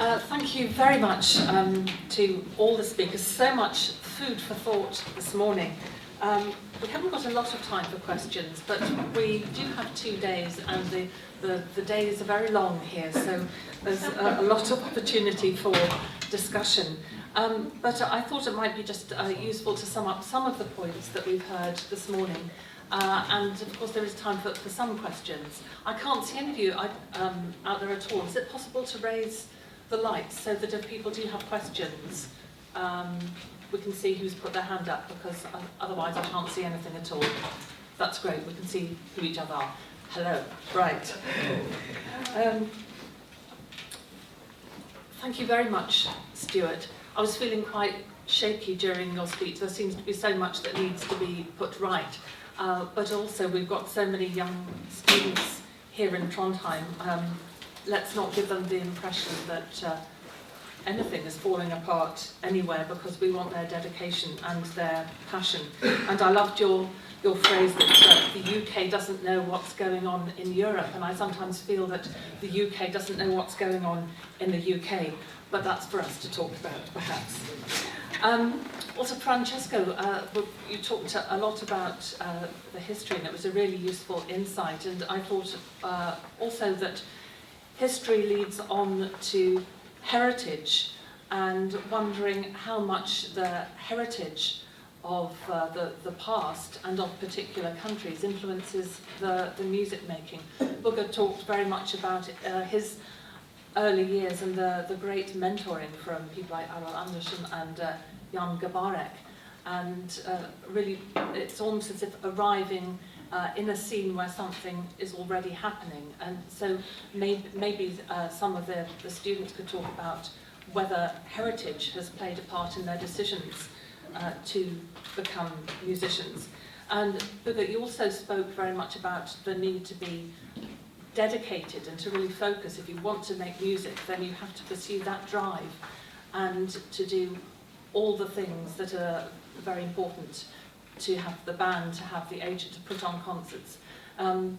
Thank you very much to all the speakers. So much food for thought this morning. We haven't got a lot of time for questions, but we do have 2 days, and the days are very long here, so there's a lot of opportunity for discussion. But I thought it might be just useful to sum up some of the points that we've heard this morning. And of course there is time for some questions. I can't see any of you out there at all. Is it possible to raise the lights so that if people do have questions, we can see who's put their hand up, because otherwise I can't see anything at all. That's great, we can see who each other are. Hello, right. Thank you very much, Stuart. I was feeling quite shaky during your speech. There seems to be so much that needs to be put right. But also we've got so many young students here in Trondheim. Let's not give them the impression that anything is falling apart anywhere, because we want their dedication and their passion. And I loved your phrase that the UK doesn't know what's going on in Europe, and I sometimes feel that the UK doesn't know what's going on in the UK, but that's for us to talk about, perhaps. Also, Francesco, you talked a lot about the history, and it was a really useful insight, and I thought also that history leads on to heritage, and wondering how much the heritage of the past and of particular countries influences the music making. Bugge talked very much about his early years and the great mentoring from people like Aral Andersen and Jan Gabarek, and really it's almost as if arriving in a scene where something is already happening. And so maybe some of the students could talk about whether heritage has played a part in their decisions to become musicians. And Bugge, you also spoke very much about the need to be dedicated and to really focus. If you want to make music, then you have to pursue that drive and to do all the things that are very important, to have the band, to have the agent, to put on concerts. And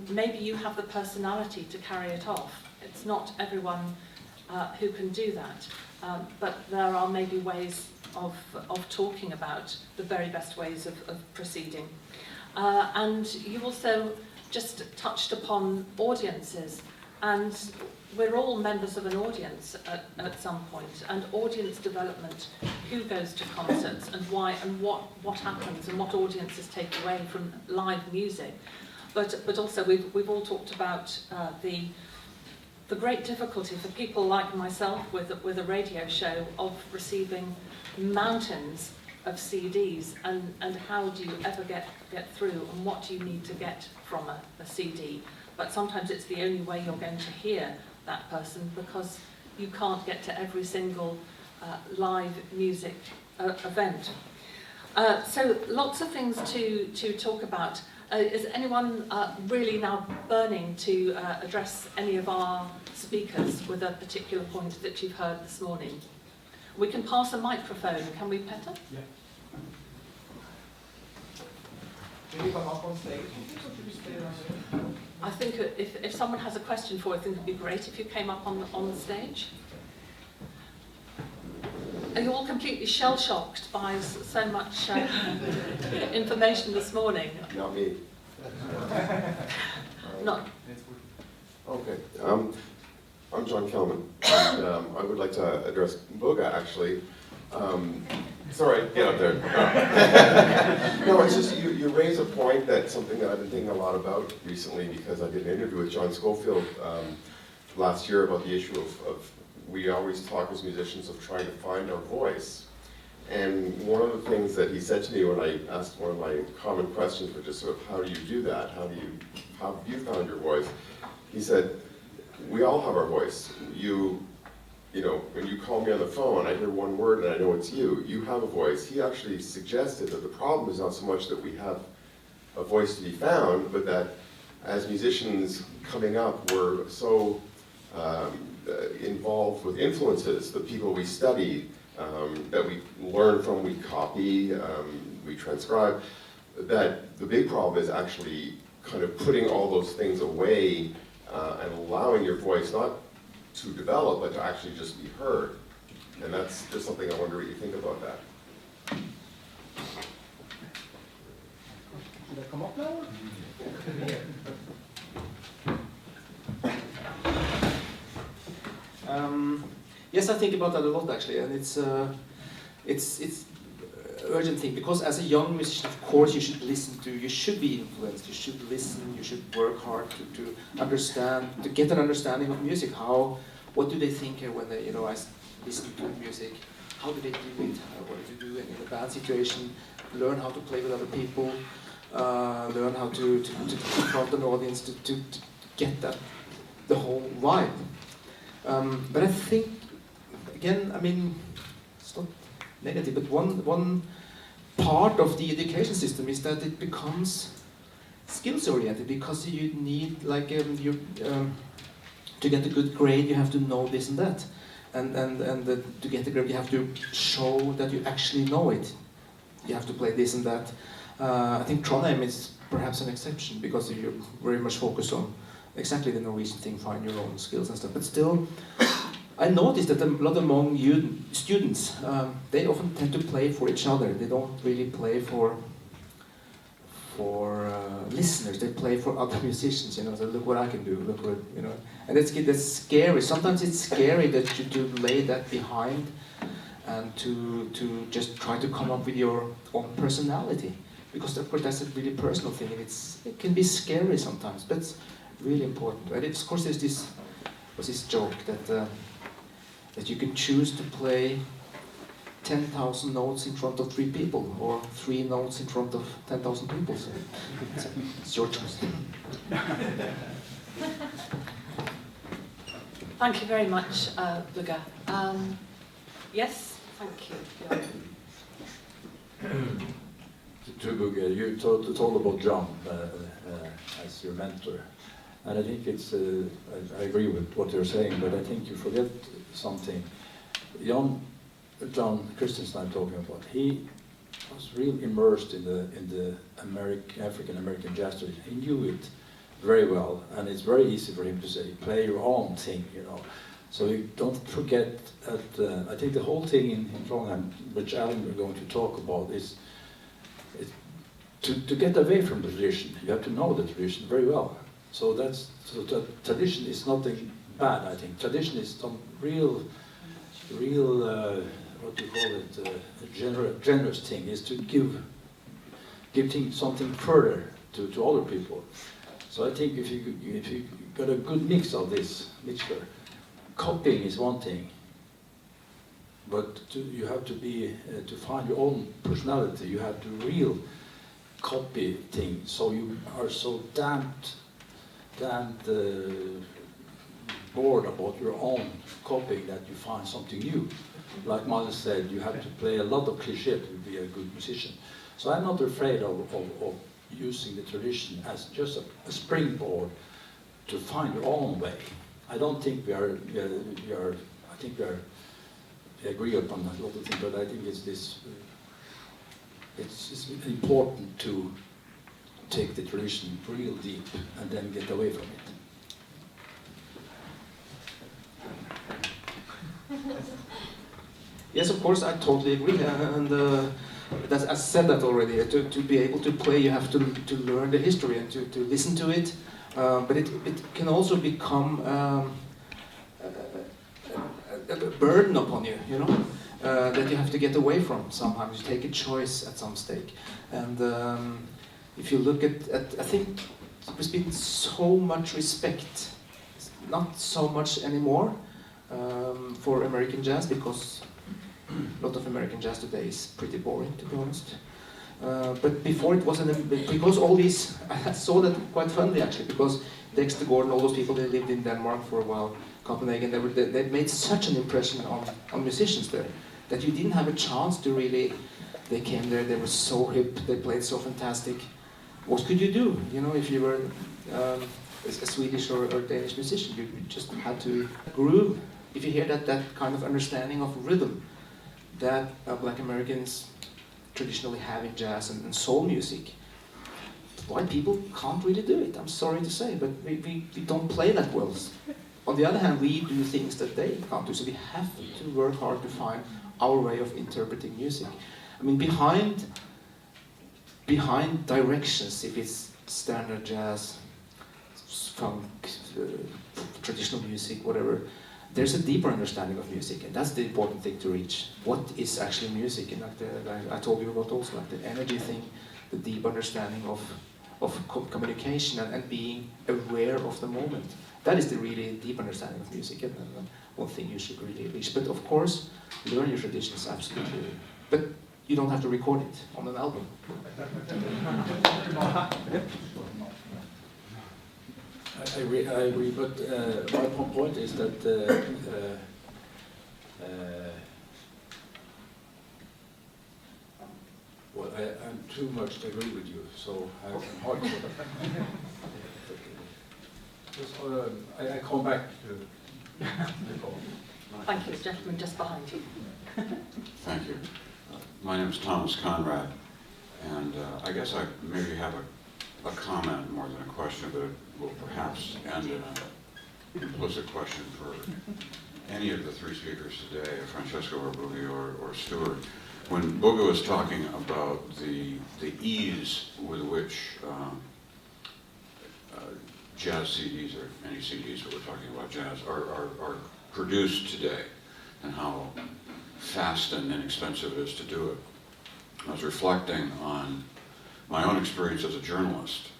maybe you have the personality to carry it off. It's not everyone who can do that, but there are maybe ways of talking about the very best ways of proceeding. And you also just touched upon audiences, and we're all members of an audience at some point, and audience development, who goes to concerts and why, and what happens and what audiences take away from live music. But also we've all talked about the great difficulty for people like myself with a radio show of receiving mountains of CDs, and how do you ever get through, and what do you need to get from a CD. But sometimes it's the only way you're going to hear that person, because you can't get to every single live music event. So lots of things to talk about. Is anyone really now burning to address any of our speakers with a particular point that you've heard this morning? We can pass a microphone, can we, Petter? Yeah. Can you come up on stage? I think if someone has a question for you, I think it would be great if you came up on the stage. Are you all completely shell-shocked by so much information this morning? Not me. Not. Okay. I'm John Kelman, and I would like to address Bugge, actually. Sorry, get up there. No, it's just you raise a point that's something that I've been thinking a lot about recently, because I did an interview with John Schofield last year about the issue of we always talk as musicians of trying to find our voice. And one of the things that he said to me when I asked one of my common questions, which is sort of, how do you do that? How have you found your voice? He said, we all have our voice. You know, when you call me on the phone, I hear one word and I know it's you. You have a voice. He actually suggested that the problem is not so much that we have a voice to be found, but that as musicians coming up, we're so involved with influences, the people we study, that we learn from, we copy, we transcribe, that the big problem is actually kind of putting all those things away and allowing your voice not to develop, but to actually just be heard. And that's just something I wonder what you think about that. Should I come up now? Yes, I think about that a lot actually, and it's urgent thing, because as a young musician, of course, you should listen to, you should be influenced, you should listen, you should work hard to understand, to get an understanding of music. What do they think here when they, I listen to music? How do they do it? What do you do in a bad situation? Learn how to play with other people, learn how to confront an audience, to get that, the whole vibe. But I think, again, it's not negative, but one part of the education system is that it becomes skills oriented, because you need, like, to get a good grade you have to know this and that, and to get the grade you have to show that you actually know it. You have to play this and that. I think Trondheim is perhaps an exception, because you're very much focused on exactly the Norwegian thing, find your own skills and stuff. But still, I noticed that a lot among students, they often tend to play for each other. They don't really play for listeners. They play for other musicians. So look what I can do. Look what and that's scary. Sometimes it's scary that you do lay that behind, and to just try to come up with your own personality, because of course that's a really personal thing, and it can be scary sometimes, but it's really important. And of course there's this joke that you can choose to play 10,000 notes in front of 3 people, or 3 notes in front of 10,000 people. So it's your choice. Thank you very much, Bugge. Yes, thank you. To Bugge, you told about John as your mentor, and I think it's. I agree with what you're saying, but I think you forget something. John Christensen I'm talking about. He was really immersed in the African American jazz tradition. He knew it very well, and it's very easy for him to say, "Play your own thing," So you don't forget that. I think the whole thing in Trondheim, which Alan we're going to talk about, is to get away from the tradition. You have to know the tradition very well. So the tradition is nothing bad. I think tradition is some real. What do you call it? Generous thing is to give something further to other people. So I think if you got a good mix of this mixture, copying is one thing, but you have to be to find your own personality. You have to real copy things. So you are so damned bored about your own copying that you find something new. Like Miles said, you have to play a lot of cliché to be a good musician. So I'm not afraid of using the tradition as just a springboard to find your own way. I don't think we agree upon a lot of things, but I think it's important to take the tradition real deep and then get away from it. Yes, of course, I totally agree, and I said that already. To be able to play, you have to learn the history and to listen to it. But it can also become a burden upon you, that you have to get away from. Sometimes you take a choice at some stake, and if you look at I think there's been so much respect, not so much anymore, for American jazz, because a lot of American jazz today is pretty boring, to be honest. But before it wasn't, because all these, I saw that quite funny actually, because Dexter Gordon, all those people, they lived in Denmark for a while, Copenhagen, they made such an impression on musicians there, that you didn't have a chance to really, they came there, they were so hip, they played so fantastic. What could you do, if you were a Swedish or Danish musician? You just had to groove. If you hear that kind of understanding of rhythm that Black Americans traditionally have in jazz and soul music, white people can't really do it. I'm sorry to say, but we don't play that well. On the other hand, we do things that they can't do, so we have to work hard to find our way of interpreting music. I mean, behind directions, if it's standard jazz, funk, traditional music, whatever, there's a deeper understanding of music, and that's the important thing to reach. What is actually music? And like I told you about also, like the energy thing, the deep understanding of communication and being aware of the moment. That is the really deep understanding of music, and one thing you should really reach. But of course, learn your traditions, absolutely. But you don't have to record it on an album. I agree, but my point is that well, I'm too much to agree with you, so I'm hard to. I come back to Nicole. Thank you, the gentleman just behind you. Thank you. My name is Thomas Conrad, and I guess I maybe have a comment more than a question, but it will perhaps end in an implicit question for any of the three speakers today, Francesco or Bugge or Stuart. When Bugge was talking about the ease with which jazz CDs, or any CDs, but we're talking about jazz, are produced today, and how fast and inexpensive it is to do it, I was reflecting on my own experience as a journalist.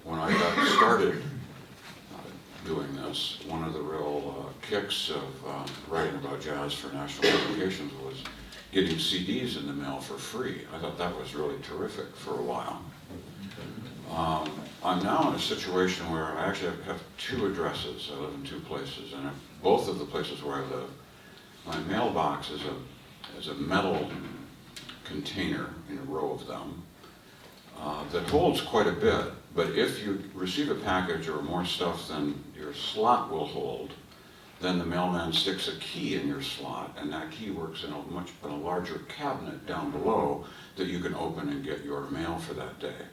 When I got started doing this, one of the real kicks of writing about jazz for national publications was getting CDs in the mail for free. I thought that was really terrific for a while. I'm now in a situation where I actually have two addresses. I live in two places, and both of the places where I live, my mailbox is a metal container in a row of them that holds quite a bit, but if you receive a package or more stuff than your slot will hold, then the mailman sticks a key in your slot, and that key works in a larger cabinet down below that you can open and get your mail for that day.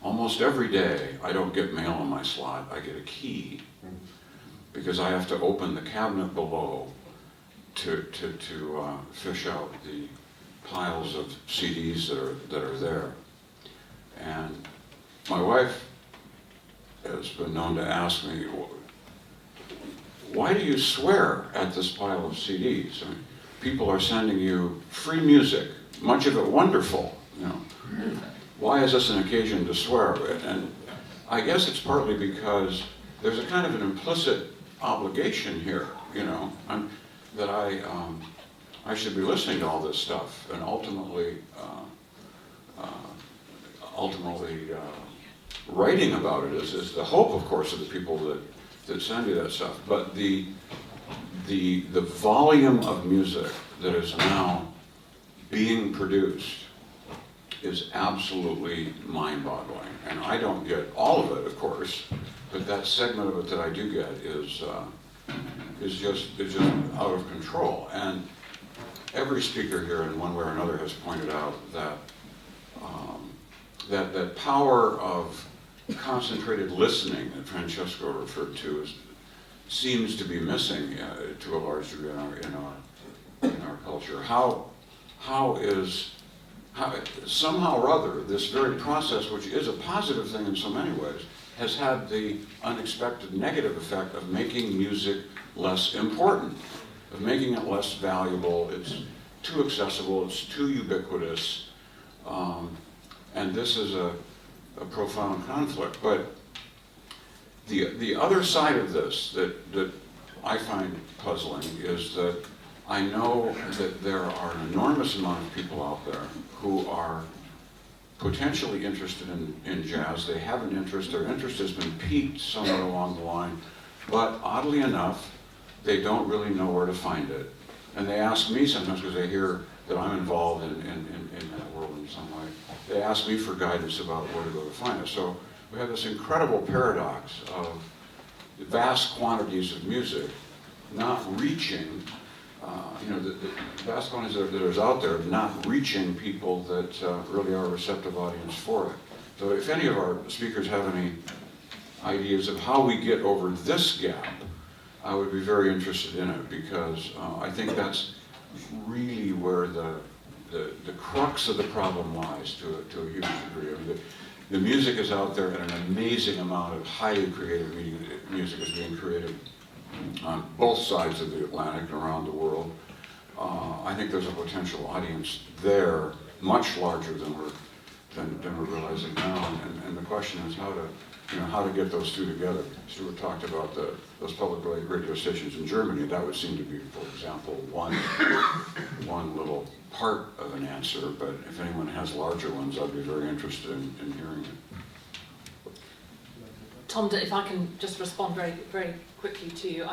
Almost every day, I don't get mail in my slot, I get a key, because I have to open the cabinet below to fish out the piles of CDs that are there. And my wife has been known to ask me, why do you swear at this pile of CDs? I mean, people are sending you free music, much of it wonderful, you know. Why is this an occasion to swear? And I guess it's partly because there's a kind of an implicit obligation here, you know, that I should be listening to all this stuff, and ultimately writing about it is the hope, of course, of the people that send you that stuff. But the volume of music that is now being produced is absolutely mind-boggling, and I don't get all of it, of course, but that segment of it that I do get is just out of control. And every speaker here, in one way or another, has pointed out that that power of concentrated listening that Francesco referred to seems to be missing to a large degree in our culture. How somehow or other, this very process, which is a positive thing in so many ways, has had the unexpected negative effect of making music less important, of making it less valuable. It's too accessible, it's too ubiquitous, and this is a profound conflict. But the other side of this that I find puzzling is that I know that there are an enormous amount of people out there who are potentially interested in jazz. They have an interest, their interest has been piqued somewhere along the line, but oddly enough, they don't really know where to find it. And they ask me sometimes, because they hear that I'm involved in that world in some way, they ask me for guidance about where to go to find it. So we have this incredible paradox of vast quantities of music not reaching, the vast quantities that are out there not reaching people that really are a receptive audience for it. So if any of our speakers have any ideas of how we get over this gap, I would be very interested in it, because I think that's really where the crux of the problem lies to a huge degree. I mean, the music is out there, and an amazing amount of highly creative music is being created on both sides of the Atlantic and around the world. I think there's a potential audience there, much larger than we're realizing now. And the question is how to get those two together. Stuart talked about those public radio stations in Germany. That would seem to be, for example, one little part of an answer. But if anyone has larger ones, I'd be very interested in hearing it. Tom, if I can just respond very, very quickly to you.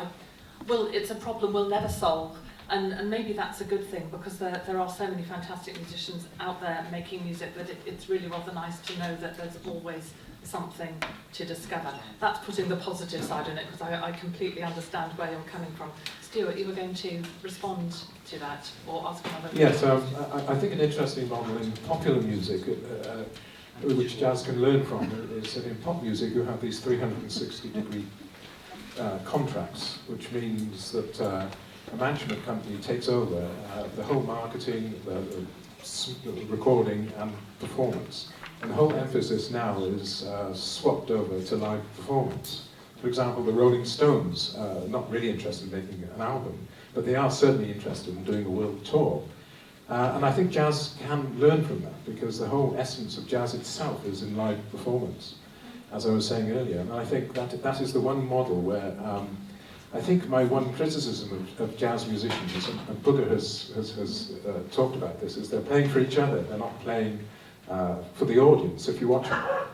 Well, it's a problem we'll never solve, and maybe that's a good thing, because there are so many fantastic musicians out there making music that it's really rather nice to know that there's always something to discover. That's putting the positive side in it, because I completely understand where you're coming from. Stuart, you were going to respond to that, or ask another question? Yes, I think an interesting model in popular music, which jazz can learn from, is that in pop music you have these 360-degree contracts, which means that a management company takes over the whole marketing, the recording and performance. And the whole emphasis now is swapped over to live performance. For example, the Rolling Stones are not really interested in making an album, but they are certainly interested in doing a world tour. And I think jazz can learn from that, because the whole essence of jazz itself is in live performance, as I was saying earlier. And I think that is the one model where I think my one criticism of jazz musicians, and Bugge has talked about this, is they're playing for each other, they're not playing for the audience. If you watch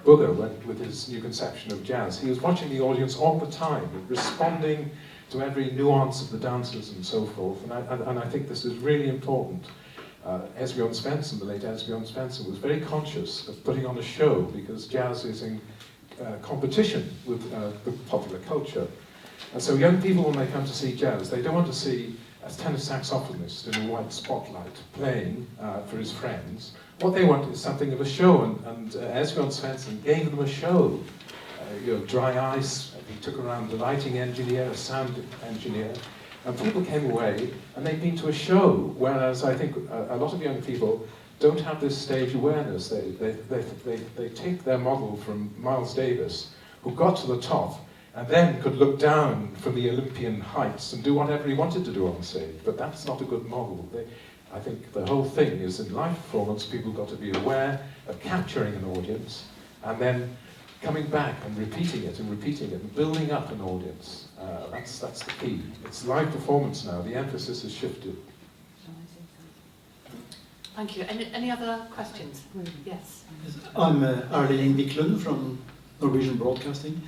Bugge with his new conception of jazz, he was watching the audience all the time, responding to every nuance of the dancers and so forth. And I think this is really important. Esbjørn Svensson, the late Esbjørn Svensson, was very conscious of putting on a show, because jazz is in competition with the popular culture. And so young people, when they come to see jazz, they don't want to see a tenor saxophonist in a white spotlight playing for his friends. What they want is something of a show, and Esbjørn Svensson gave them a show. Dry ice, he took around the lighting engineer, a sound engineer, and people came away and they'd been to a show, whereas I think a lot of young people don't have this stage awareness. They take their model from Miles Davis, who got to the top and then could look down from the Olympian heights and do whatever he wanted to do on stage. But that's not a good model. I think the whole thing is, in live performance, people got to be aware of capturing an audience and then coming back and repeating it and building up an audience. That's the key. It's live performance now. The emphasis has shifted. Thank you. Any other questions? Yes. I'm Erling Wiklund from Norwegian Broadcasting.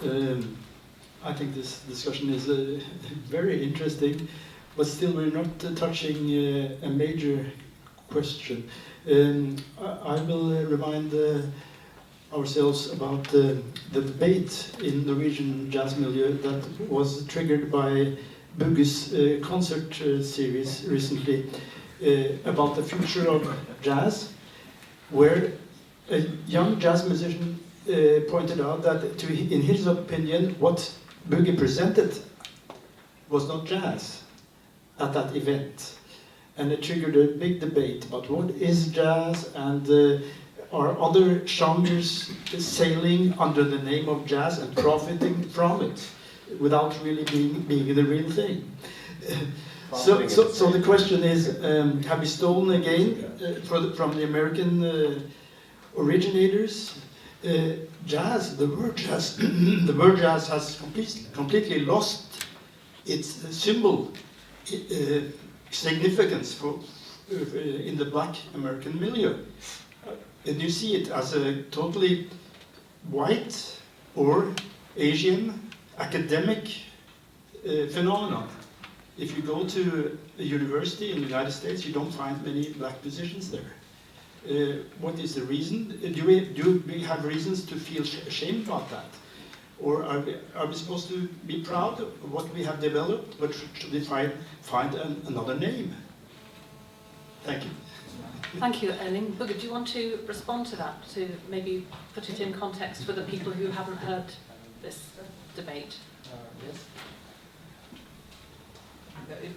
I think this discussion is very interesting, but still we're not touching a major question. I will remind ourselves about the debate in Norwegian jazz milieu that was triggered by Bugge's concert series recently about the future of jazz, where a young jazz musician pointed out that, in his opinion, what Bugge presented was not jazz at that event. And it triggered a big debate about what is jazz, and are other genres sailing under the name of jazz and profiting from it without really being the real thing. So the question is, have we stolen again from the American originators? Jazz, the word jazz, the word jazz has completely lost its symbol significance in the Black American milieu. And you see it as a totally white or Asian academic phenomenon. If you go to a university in the United States, you don't find many black musicians there. What is the reason? Do we have reasons to feel ashamed about that? Or are we supposed to be proud of what we have developed, but should we find another name? Thank you. Thank you, Erling. Bugge, do you want to respond to that, to maybe put it in context for the people who haven't heard this debate? Yes. It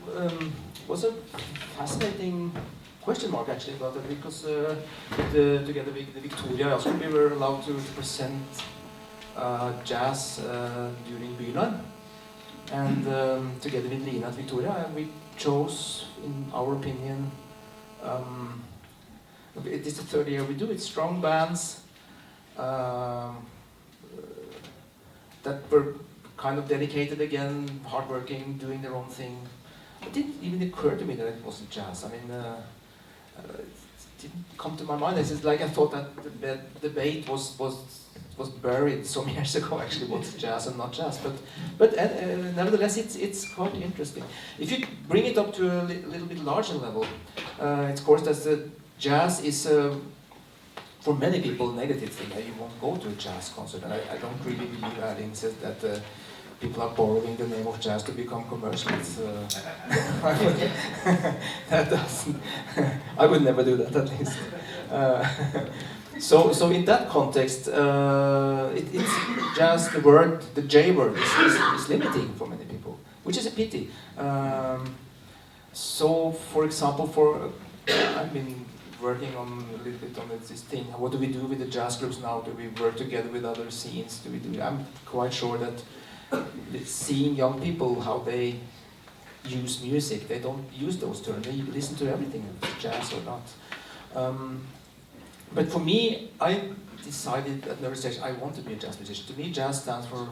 was a fascinating question mark actually about it, because together with Victoria also we were allowed to present jazz during Byland, and together with Lina and Victoria, and we chose, in our opinion, it is the third year we do it, strong bands that were kind of dedicated again, hardworking, doing their own thing. It didn't even occur to me that it wasn't jazz. I mean, it didn't come to my mind. It's like I thought that the debate was buried some years ago. Actually, what's jazz and not jazz? But nevertheless, it's quite interesting. If you bring it up to a little bit larger level, it's of course that the jazz is. For many people, a negative thing. You won't go to a jazz concert. And I don't really believe Erling says that people are borrowing the name of jazz to become commercial. That doesn't. I would never do that, at least. So in that context, it's jazz. The word, the J word, is limiting for many people, which is a pity. So, for example, I've been working on a little bit on this thing. What do we do with the jazz groups now? Do we work together with other scenes? I'm quite sure that seeing young people, how they use music, they don't use those terms. They listen to everything, jazz or not. But for me, I decided at an early stage I want to be a jazz musician. To me, jazz stands for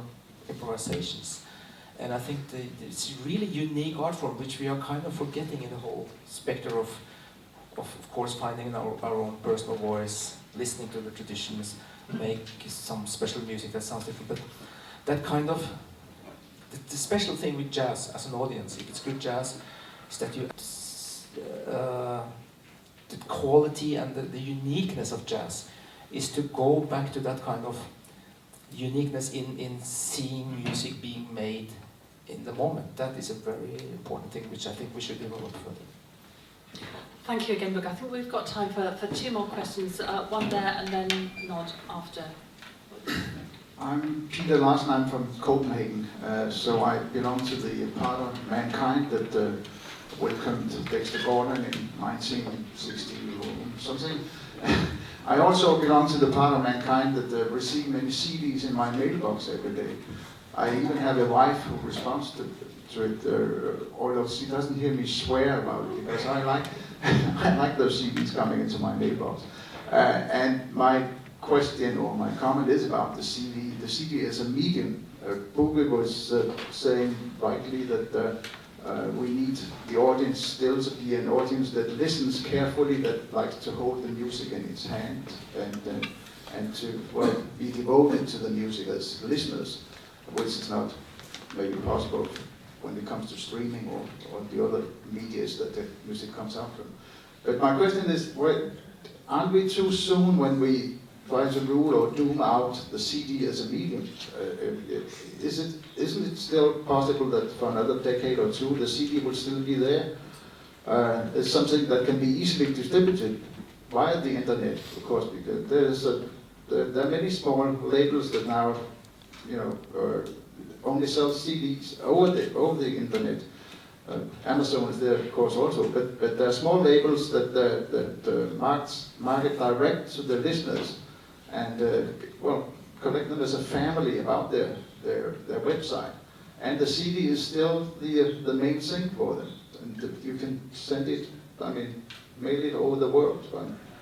improvisations. And I think it's a really unique art form, which we are kind of forgetting in the whole spectrum of course, finding our own personal voice, listening to the traditions, make some special music that sounds different. But that kind of, the special thing with jazz as an audience, if it's good jazz, is that the quality and the uniqueness of jazz is to go back to that kind of uniqueness in seeing music being made in the moment. That is a very important thing, which I think we should develop further. Thank you again, Bugge. I think we've got time for two more questions. One there and then Nod after. I'm Peter Larsen, I'm from Copenhagen, so I belong to the part of mankind that welcomed Dexter Gordon in 1960 or something. I also belong to the part of mankind that receive many CDs in my mailbox every day. I even have a wife who responds to it, although she doesn't hear me swear about it, because I like those CDs coming into my mailbox. And my question or my comment is about the CD. The CD as a medium. Bugge was saying rightly that we need the audience still to be an audience that listens carefully, that likes to hold the music in its hand, and to be devoted to the music as listeners, which is not maybe possible when it comes to streaming or the other medias that the music comes out from. But my question is, aren't we too soon when we try to rule or doom out the CD as a medium? Isn't it still possible that for another decade or two the CD will still be there? It's something that can be easily distributed via the internet, of course, because there are many small labels that now, only sell CDs over the internet. Amazon is there, of course, also, but there are small labels that market direct to the listeners and connect them as a family about their website. And the CD is still the main thing for them. And you can send it, mail it over the world.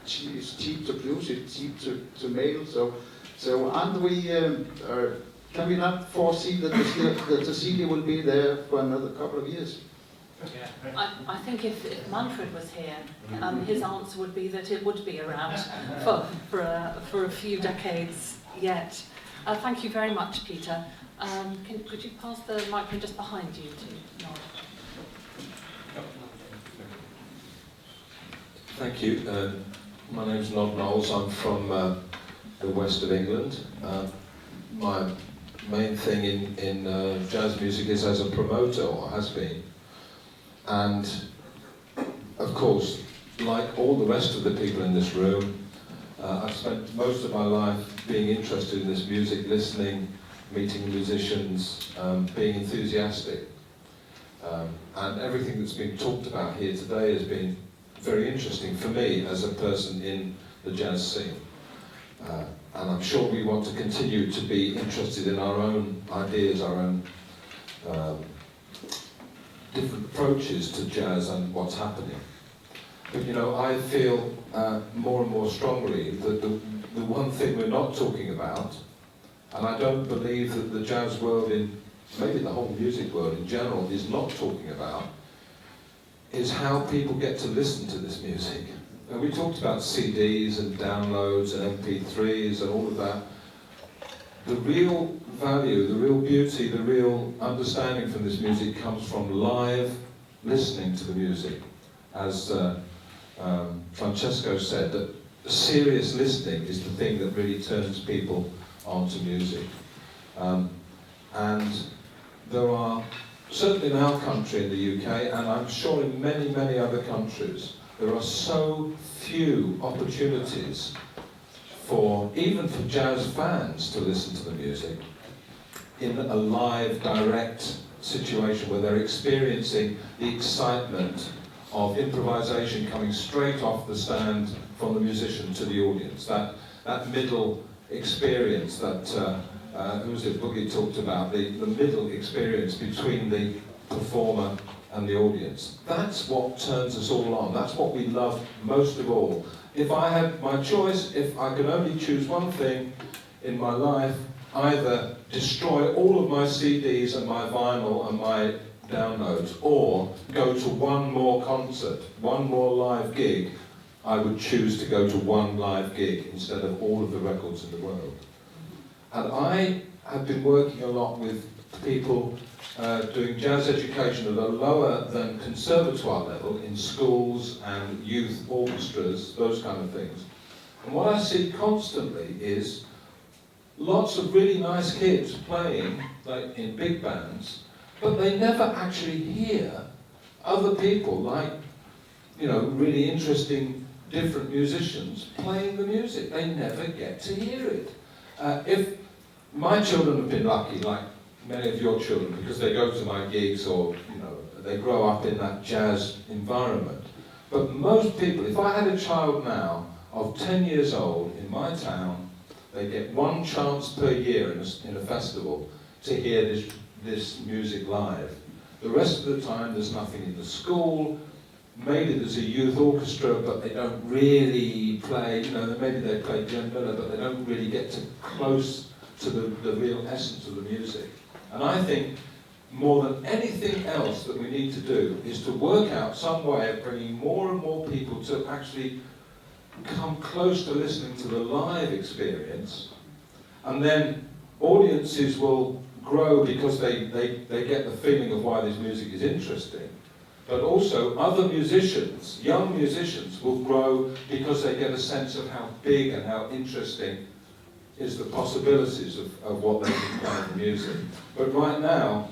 It's cheap to produce, it's cheap to mail. So aren't we? Can we not foresee that the CD will be there for another couple of years? I think if Manfred was here, his answer would be that it would be around for a few decades yet. Thank you very much, Peter. Could you pass the microphone just behind you to Nod? Thank you. My name's Nod Knowles. I'm from the west of England. My main thing in jazz music is as a promoter, or has been. And of course, like all the rest of the people in this room, I've spent most of my life being interested in this music, listening, meeting musicians, being enthusiastic. And everything that's been talked about here today has been very interesting for me as a person in the jazz scene. And I'm sure we want to continue to be interested in our own ideas, our own different approaches to jazz and what's happening. But you know, I feel more and more strongly that the one thing we're not talking about, and I don't believe that the jazz world, in maybe the whole music world in general, is not talking about, is how people get to listen to this music. And we talked about CDs and downloads and MP3s and all of that. The real value, the real beauty, the real understanding from this music comes from live listening to the music. As Francesco said, that serious listening is the thing that really turns people onto music. And there are, certainly in our country, in the UK, and I'm sure in many, many other countries, there are so few opportunities for, even for jazz fans, to listen to the music in a live, direct situation where they're experiencing the excitement of improvisation coming straight off the stand from the musician to the audience. That middle experience that, who was it, Bugge talked about, the middle experience between the performer and the audience. That's what turns us all on. That's what we love most of all. If I had my choice, if I could only choose one thing in my life, either destroy all of my CDs and my vinyl and my downloads, or go to one more concert, one more live gig, I would choose to go to one live gig instead of all of the records in the world. And I have been working a lot with people doing jazz education at a lower than conservatoire level in schools and youth orchestras, those kind of things. And what I see constantly is lots of really nice kids playing like in big bands, but they never actually hear other people, like, you know, really interesting different musicians playing the music. They never get to hear it. If my children have been lucky, like many of your children, because they go to my gigs, or you know, they grow up in that jazz environment. But most people, if I had a child now of 10 years old in my town, they get one chance per year in a festival to hear this music live. The rest of the time there's nothing in the school. Maybe there's a youth orchestra, but they don't really play, you know, maybe they play djembe, but they don't really get to close to the real essence of the music. And I think more than anything else that we need to do is to work out some way of bringing more and more people to actually come close to listening to the live experience, and then audiences will grow because they get the feeling of why this music is interesting. But also other musicians, young musicians, will grow because they get a sense of how big and how interesting is the possibilities of what they can play in music. But right now,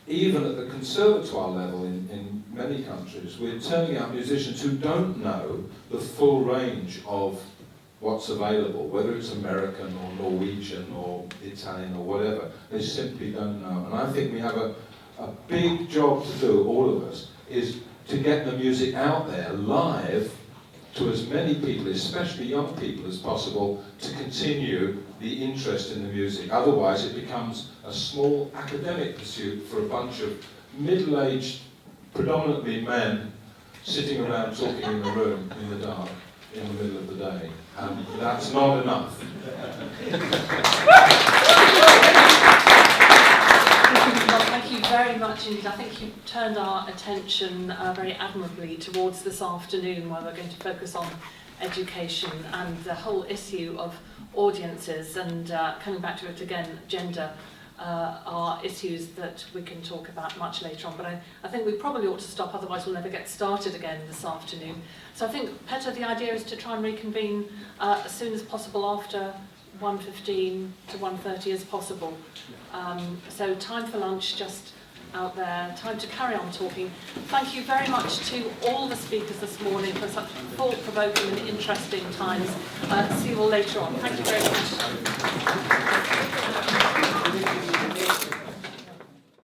even at the conservatoire level in many countries, we're turning out musicians who don't know the full range of what's available, whether it's American or Norwegian or Italian or whatever. They simply don't know. And I think we have a big job to do, all of us, is to get the music out there live to as many people, especially young people, as possible, to continue the interest in the music. Otherwise it becomes a small academic pursuit for a bunch of middle-aged, predominantly men, sitting around talking in the room in the dark in the middle of the day. And that's not enough. Well, thank you very much indeed. I think you turned our attention very admirably towards this afternoon, where we're going to focus on education and the whole issue of audiences, and coming back to it again, gender are issues that we can talk about much later on. But I think we probably ought to stop, otherwise we'll never get started again this afternoon. So I think, Petter, the idea is to try and reconvene as soon as possible after 1:15 to 1:30 as possible. So time for lunch, just out there, time to carry on talking. Thank you very much to all the speakers this morning for such thought-provoking and interesting times. See you all later on. Thank you very much.